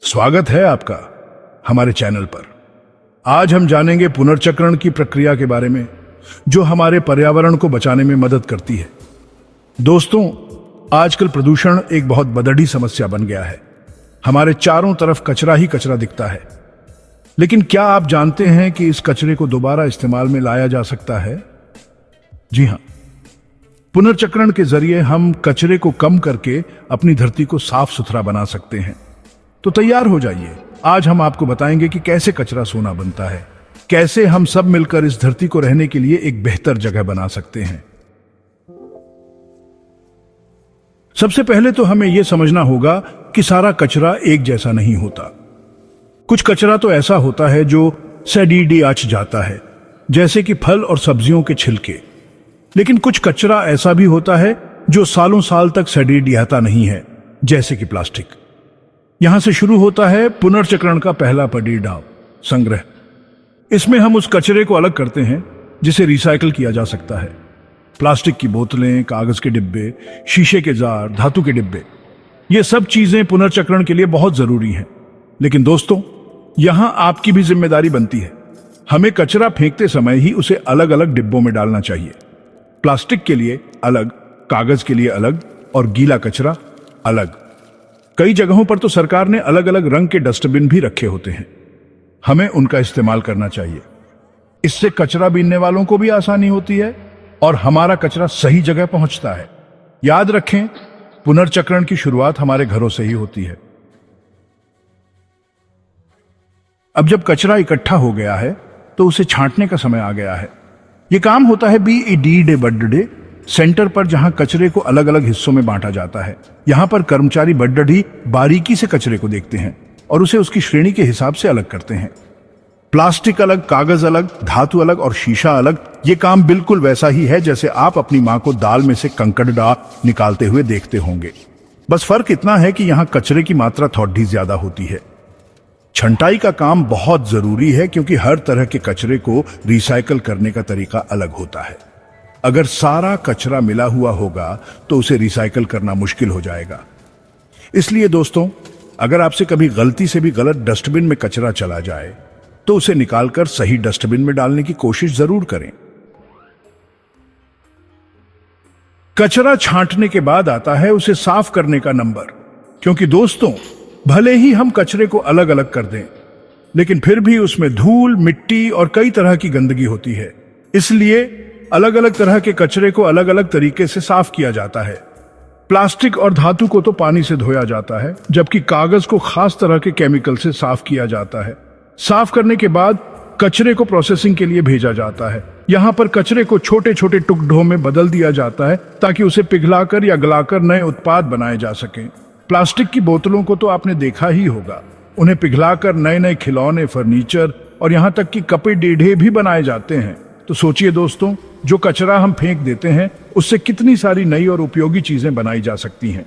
स्वागत है आपका हमारे चैनल पर। आज हम जानेंगे पुनर्चक्रण की प्रक्रिया के बारे में जो हमारे पर्यावरण को बचाने में मदद करती है। दोस्तों, आजकल प्रदूषण एक बहुत बड़ी समस्या बन गया है। हमारे चारों तरफ कचरा ही कचरा दिखता है, लेकिन क्या आप जानते हैं कि इस कचरे को दोबारा इस्तेमाल में लाया जा सकता है? जी हां, पुनर्चक्रण के जरिए हम कचरे को कम करके अपनी धरती को साफ सुथरा बना सकते हैं। तो तैयार हो जाइए, आज हम आपको बताएंगे कि कैसे कचरा सोना बनता है, कैसे हम सब मिलकर इस धरती को रहने के लिए एक बेहतर जगह बना सकते हैं। सबसे पहले तो हमें यह समझना होगा कि सारा कचरा एक जैसा नहीं होता। कुछ कचरा तो ऐसा होता है जो सेडिडियाच जाता है, जैसे कि फल और सब्जियों के छिलके। लेकिन कुछ कचरा ऐसा भी होता है जो सालों साल तक सेडिडियाता नहीं है, जैसे कि प्लास्टिक। यहां से शुरू होता है पुनर्चक्रण का पहला पड़ाव, संग्रह। इसमें हम उस कचरे को अलग करते हैं जिसे रिसाइकल किया जा सकता है। प्लास्टिक की बोतलें, कागज के डिब्बे, शीशे के जार, धातु के डिब्बे, ये सब चीजें पुनर्चक्रण के लिए बहुत जरूरी हैं। लेकिन दोस्तों, यहां आपकी भी जिम्मेदारी बनती है। हमें कचरा फेंकते समय ही उसे अलग अलग डिब्बों में डालना चाहिए। प्लास्टिक के लिए अलग, कागज के लिए अलग और गीला कचरा अलग। कई जगहों पर तो सरकार ने अलग अलग रंग के डस्टबिन भी रखे होते हैं। हमें उनका इस्तेमाल करना चाहिए। इससे कचरा बीनने वालों को भी आसानी होती है और हमारा कचरा सही जगह पहुंचता है। याद रखें, पुनर्चक्रण की शुरुआत हमारे घरों से ही होती है। अब जब कचरा इकट्ठा हो गया है तो उसे छांटने का समय आ गया है। यह काम होता है BED बर्थडे सेंटर पर, जहां कचरे को अलग अलग हिस्सों में बांटा जाता है। यहां पर कर्मचारी बड्डड़ी बारीकी से कचरे को देखते हैं और उसे उसकी श्रेणी के हिसाब से अलग करते हैं। प्लास्टिक अलग, कागज अलग, धातु अलग और शीशा अलग। ये काम बिल्कुल वैसा ही है जैसे आप अपनी मां को दाल में से कंकड़ निकालते हुए देखते होंगे। बस फर्क इतना है कि यहां कचरे की मात्रा थोड़ी ज्यादा होती है। छंटाई का काम बहुत जरूरी है क्योंकि हर तरह के कचरे को रिसाइकल करने का तरीका अलग होता है। अगर सारा कचरा मिला हुआ होगा तो उसे रिसाइकल करना मुश्किल हो जाएगा। इसलिए दोस्तों, अगर आपसे कभी गलती से भी गलत डस्टबिन में कचरा चला जाए तो उसे निकालकर सही डस्टबिन में डालने की कोशिश जरूर करें। कचरा छांटने के बाद आता है उसे साफ करने का नंबर। क्योंकि दोस्तों, भले ही हम कचरे को अलग अलग कर दें, लेकिन फिर भी उसमें धूल, मिट्टी और कई तरह की गंदगी होती है। इसलिए अलग अलग तरह के कचरे को अलग अलग तरीके से साफ किया जाता है। प्लास्टिक और धातु को तो पानी से धोया जाता है, जबकि कागज को खास तरह के केमिकल से साफ किया जाता है। साफ करने के बाद कचरे को प्रोसेसिंग के लिए भेजा जाता है। यहाँ पर कचरे को छोटे छोटे टुकड़ों में बदल दिया जाता है ताकि उसे पिघलाकर या गलाकर नए उत्पाद बनाए जा सकें। प्लास्टिक की बोतलों को तो आपने देखा ही होगा। उन्हें पिघलाकर नए नए खिलौने, फर्नीचर और यहाँ तक कि कपड़े डेढ़े भी बनाए जाते हैं। तो सोचिए दोस्तों, जो कचरा हम फेंक देते हैं उससे कितनी सारी नई और उपयोगी चीजें बनाई जा सकती हैं।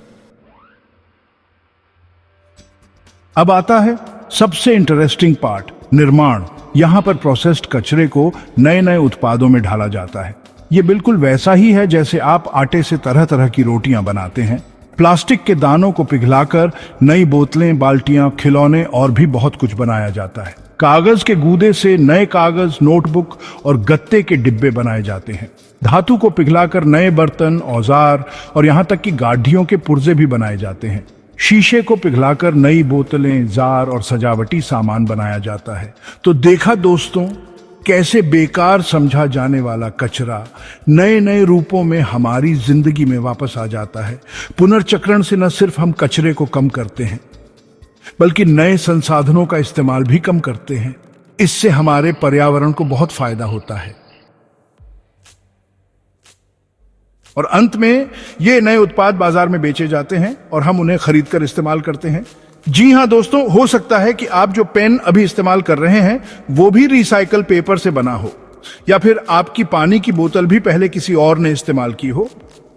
अब आता है सबसे इंटरेस्टिंग पार्ट, निर्माण। यहां पर प्रोसेस्ड कचरे को नए नए उत्पादों में ढाला जाता है। यह बिल्कुल वैसा ही है जैसे आप आटे से तरह तरह की रोटियां बनाते हैं। प्लास्टिक के दानों को पिघलाकर नई बोतलें, बाल्टियां, खिलौने और भी बहुत कुछ बनाया जाता है। कागज के गूदे से नए कागज, नोटबुक और गत्ते के डिब्बे बनाए जाते हैं। धातु को पिघलाकर नए बर्तन, औजार और यहां तक कि गाड़ियों के पुर्जे भी बनाए जाते हैं। शीशे को पिघलाकर नई बोतलें, जार और सजावटी सामान बनाया जाता है। तो देखा दोस्तों, कैसे बेकार समझा जाने वाला कचरा नए नए रूपों में हमारी जिंदगी में वापस आ जाता है। पुनर्चक्रण से न सिर्फ हम कचरे को कम करते हैं, बल्कि नए संसाधनों का इस्तेमाल भी कम करते हैं। इससे हमारे पर्यावरण को बहुत फायदा होता है और अंत में ये नए उत्पाद बाजार में बेचे जाते हैं और हम उन्हें खरीदकर इस्तेमाल करते हैं। जी हां दोस्तों, हो सकता है कि आप जो पेन अभी इस्तेमाल कर रहे हैं वो भी रिसाइकल पेपर से बना हो, या फिर आपकी पानी की बोतल भी पहले किसी और ने इस्तेमाल की हो।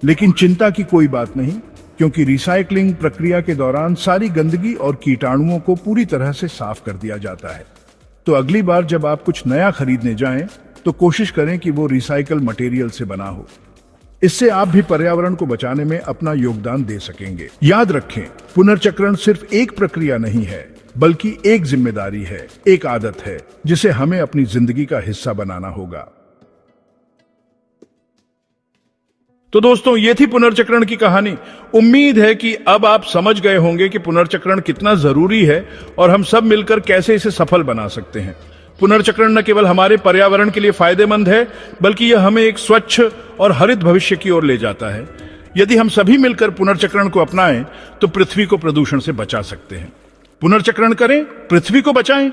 लेकिन चिंता की कोई बात नहीं, क्योंकि रिसाइकलिंग प्रक्रिया के दौरान सारी गंदगी और कीटाणुओं को पूरी तरह से साफ कर दिया जाता है। तो अगली बार जब आप कुछ नया खरीदने जाएं तो कोशिश करें कि वो रिसाइकल मटेरियल से बना हो। इससे आप भी पर्यावरण को बचाने में अपना योगदान दे सकेंगे। याद रखें, पुनर्चक्रण सिर्फ एक प्रक्रिया नहीं है, बल्कि एक जिम्मेदारी है, एक आदत है जिसे हमें अपनी जिंदगी का हिस्सा बनाना होगा। तो दोस्तों, ये थी पुनर्चक्रण की कहानी। उम्मीद है कि अब आप समझ गए होंगे कि पुनर्चक्रण कितना जरूरी है और हम सब मिलकर कैसे इसे सफल बना सकते हैं। पुनर्चक्रण न केवल हमारे पर्यावरण के लिए फायदेमंद है, बल्कि यह हमें एक स्वच्छ और हरित भविष्य की ओर ले जाता है। यदि हम सभी मिलकर पुनर्चक्रण को अपनाएं, तो पृथ्वी को प्रदूषण से बचा सकते हैं। पुनर्चक्रण करें, पृथ्वी को बचाएं।